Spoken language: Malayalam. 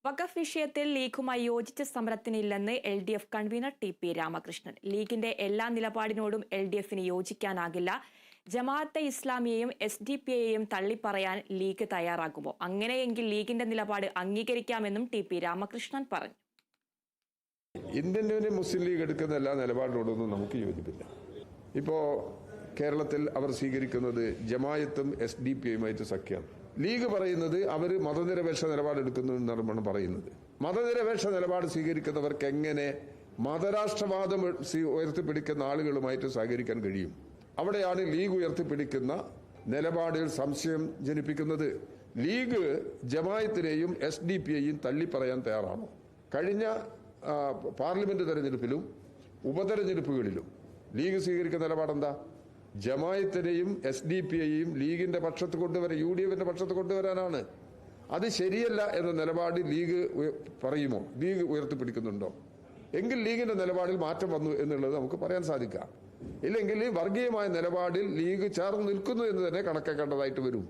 വഖഫ് വിഷയത്തിൽ ലീഗുമായി യോജിച്ച സമരത്തിനില്ലെന്ന് LDF കൺവീനർ TP രാമകൃഷ്ണൻ. ലീഗിന്റെ എല്ലാ നിലപാടിനോടും LDFന് യോജിക്കാനാകില്ല. ജമാഅത്തെ ഇസ്ലാമിയെയും SDPയെയും തള്ളിപ്പറയാൻ ലീഗ് തയ്യാറാകുമോ? അങ്ങനെയെങ്കിൽ ലീഗിന്റെ നിലപാട് അംഗീകരിക്കാമെന്നും TP രാമകൃഷ്ണൻ പറഞ്ഞു. ഇന്ത്യൻ യൂണിയൻ മുസ്ലിം ലീഗ് എടുക്കുന്ന എല്ലാ നിലപാടിനോടൊന്നും നമുക്ക് യോജിപ്പില്ല. ഇപ്പോ കേരളത്തിൽ അവർ സ്വീകരിക്കുന്നത് ജമായത്തും SDPയുമായിട്ട് സഖ്യമാണ്. ലീഗ് പറയുന്നത് അവർ മതനിരപേക്ഷ നിലപാടെടുക്കുന്നു എന്നാണ് പറയുന്നത്. മതനിരപേക്ഷ നിലപാട് സ്വീകരിക്കുന്നവർക്ക് എങ്ങനെ മതരാഷ്ട്രവാദം ഉയർത്തിപ്പിടിക്കുന്ന ആളുകളുമായിട്ട് സഹകരിക്കാൻ കഴിയും? അവിടെയാണ് ലീഗ് ഉയർത്തിപ്പിടിക്കുന്ന നിലപാടിൽ സംശയം ജനിപ്പിക്കുന്നത്. ലീഗ് ജമായത്തിനെയും SDPയെയും തള്ളിപ്പറയാൻ തയ്യാറാണോ? കഴിഞ്ഞ പാർലമെന്റ് തെരഞ്ഞെടുപ്പിലും ഉപതെരഞ്ഞെടുപ്പുകളിലും ലീഗ് സ്വീകരിക്കുന്ന നിലപാടെന്താ? ജമായത്തിനെയും SDPയെയും ലീഗിന്റെ പക്ഷത്ത് കൊണ്ടുവരാൻ, UDFന്റെ പക്ഷത്ത് കൊണ്ടുവരാനാണ്. അത് ശരിയല്ല എന്ന നിലപാട് ലീഗ് പറയുമോ? ലീഗ് ഉയർത്തിപ്പിടിക്കുന്നുണ്ടോ? എങ്കിൽ ലീഗിന്റെ നിലപാടിൽ മാറ്റം വന്നു എന്നുള്ളത് നമുക്ക് പറയാൻ സാധിക്കാം. ഇല്ലെങ്കിൽ വർഗീയമായ നിലപാടിൽ ലീഗ് ചേർന്ന് നിൽക്കുന്നു എന്ന് തന്നെ കണക്കാക്കേണ്ടതായിട്ട് വരും.